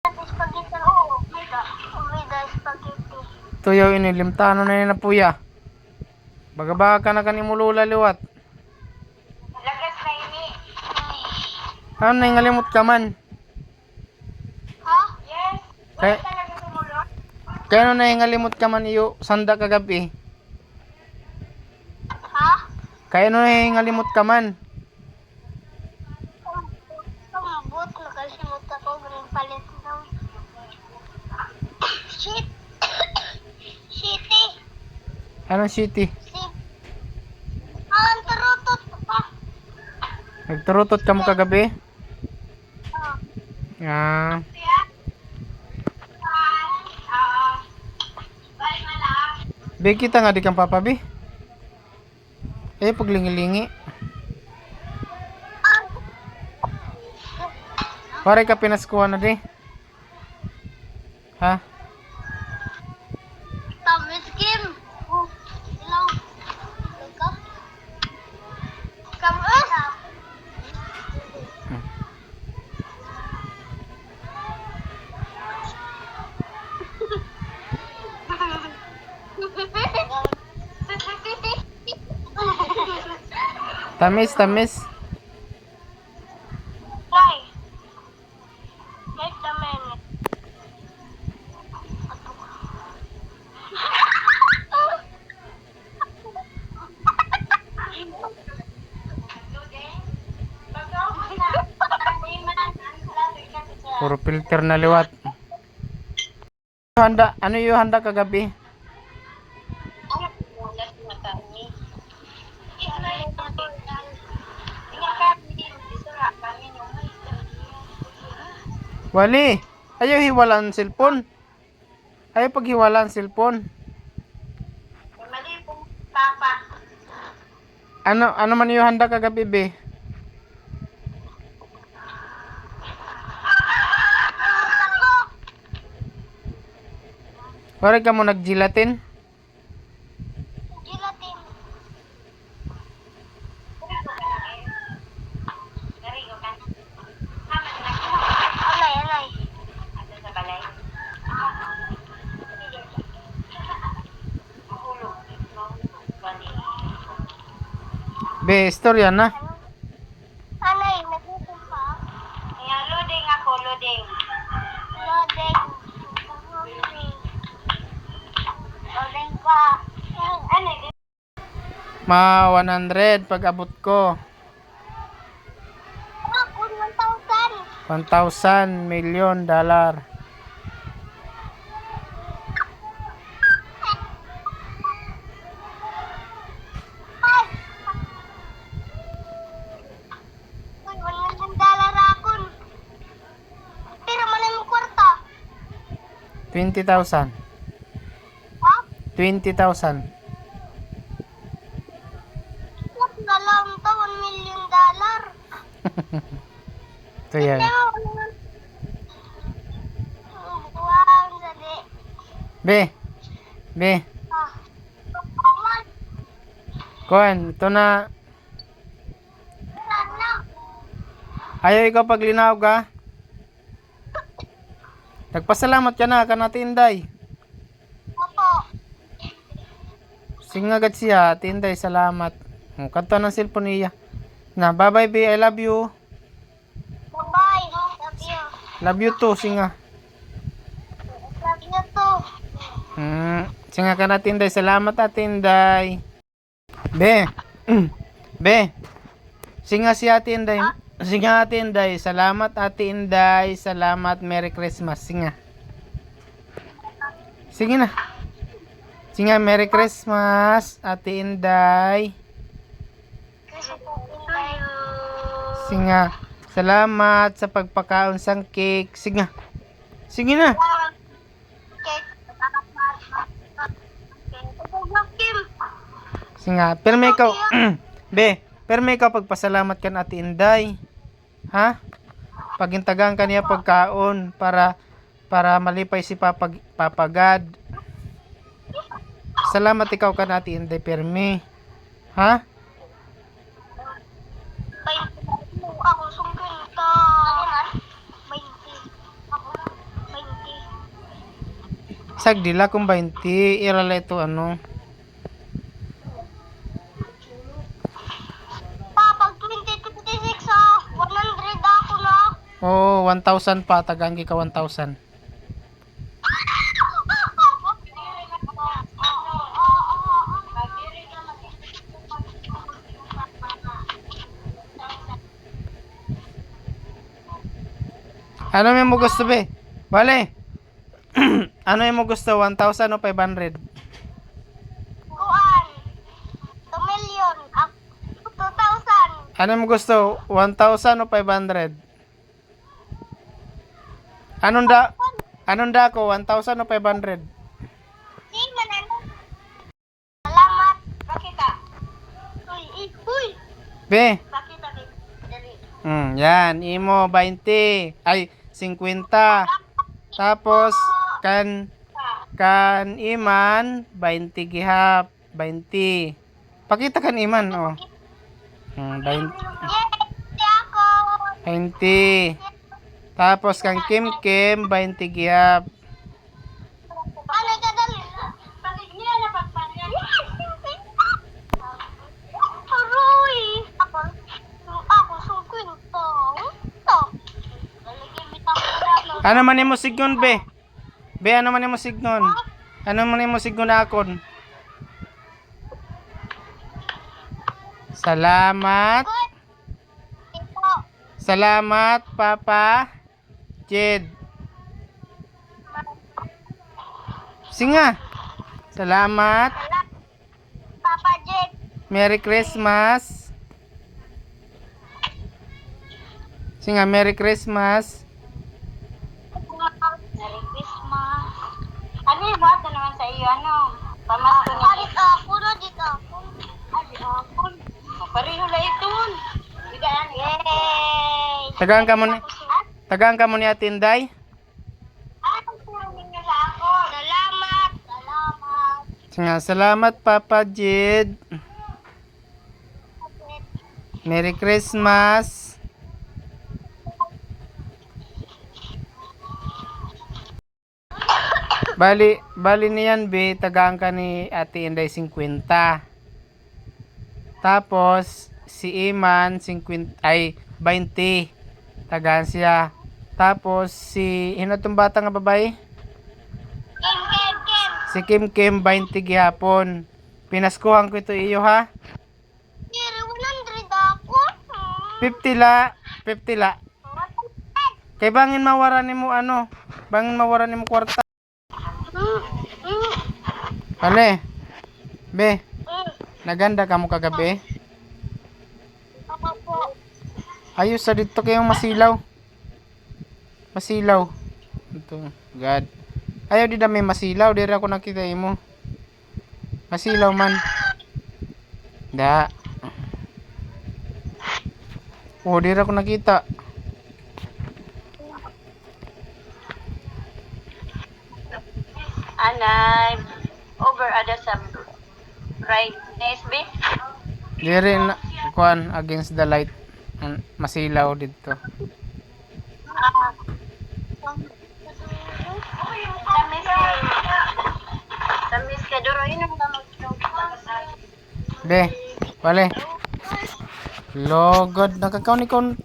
Spaghetti. Oo, umida spaghetti. Tuyaw inilimtano na yun na puya. Baga ka na kanimulula liwat. Lagas na ini. Ano na ngalimot ka man? Ha? Yes. Kaya, Wala talaga tumulong. kaya ano na ngalimot ka man iyo sanda kagabi? Ha? Kaya ano na ngalimot ka man? Kamabot, nakalimut ako. Ganun palit ng shit. Shitty. Anong city? Sip. Ang tarutot pa. Nagturutot ka mo kagabi? Oh. Ah, be kita nga di kang papabi. Paglingi-lingi. Pare ka pinaskuha na di. Ha? Tamis Kim. Ilaw. Ika. Kamus. Tamis, tamis. Try. Wait a minute. Puro filter na liwat. Handa, ano yung handa kagabi? Wali, ayaw hiwalaan cellphone. Ayaw paghiwalaan cellphone. Mali po, Papa. Ano man yung handa kagabi be? Pare ka mo nagjilatin? Gelatin. Alay, alay. Be, istorya na. Alay, nagutom pa. Kaya loading ako, loading. Loading. Loading pa. Ano, Ma 100 pag abot ko. ako 1,000. 1,000 million dollar. Uy, $100 akon. Pero man mo kwarta. 20,000. Ha? 20,000. Wag na lang to, $1 million. Ito yan. Wow, sadi. Be, be. Ah. Kawan, Kuan, ito na. sana. Ayaw ikaw paglinaw ka. Nagpasalamat ka na Tinday. Opo. Singagad siya, Tinday, salamat. Kanta ng cellphone niya. Na, bye-bye, be, I love you. Bye-bye. Love you. Love you too, singa. Love you too. Singa ka na, Tinday, salamat Tinday. Be, be. Singa si Ate Inday. Singa Ate Inday, salamat Ate Inday, salamat, Merry Christmas. Singa. Sige na. Singa, Merry Christmas, Ate Inday. Kasi po, tayo. Singa, salamat sa pagpakaon sang cake. Singa. Sige na. Cake. Kim. Singa, pero may ikaw, be, pero may ikaw pagpasalamat kan Ate Inday. Ha? Pagintagang kaniya pagkaon para malipay si Papagad. Salamat ikaw kan Ate Inday, permi. Ha? Ako sungkin ka. Ako man? 20. Ako. Sagdila kung 20. Irala ito ano. Pa, pag 2026 ah, 100 ako na. Oo, 1,000 pa. Tagangi ka 1,000. Ano mo gusto be? Bale. Ano mo gusto? 1,000 o 500? Kuan. 2 million. 2,000. Ano mo gusto? 1,000 o 500? Anong da ko? 1,000 o 500? Si manalo. Salamat. Pakita. Uy. Be. Pakita dali. Yan. Imo 20. Ay, 50. Tapos, kan iman, 20 gihap. 20. Pakita kan iman, oh. 20. Yay! Ako. 20. Tapos, kan Kim, 20 gihap. Ano ka dali? Patigniya na pagpaniyan. Aroy. Ako sungkwento. Ito. Lalagyan bitang ulo. Ano man mo signon, be? Be, ano man mo signon? Ano man mo signon akon? Salamat. Ito. Salamat, Papa Jed. Singa. Salamat. Papa Jake. Merry Christmas. Singa, Merry Christmas. Merry Christmas. Ano yung bata naman sa iyo? Ano? Pamasko niya. Dito ako na dito ako. Dito ako. Pareho lang ito. Yay! Tagaan ka mo ni Ate Inday. Salamat. Salamat. Singa, salamat, Papa Jed. Merry Christmas. Bali niyan, be, tagaan ka ni Ate Inday 50. Tapos, si Iman, 50, ay, 20. Tagaan siya. Tapos, si, hinatong bata nga babae? Kim. Si Kim, 20 gihapon. Pinaskuhan ko ito iyo, ha? Pero 100 ako. 50 la. 50 la. Kay bangin mawaran mo ano? Bangin mawaran mo kwarta. Ale. Be, naganda ka mo kagabi? Ako po. Ayos sa dito kayong masilaw. Masilaw. Ito, God. Ayaw di dami masilaw, dira ako nakita mo. Masilaw man. Da. Oh, dira ako nakita. Anay, over ada sa brightness, be. Diri na kuan against the light. Masilaw dito. Tamis ka duro, inom ka Be, wale. Logod nakakaon ni kon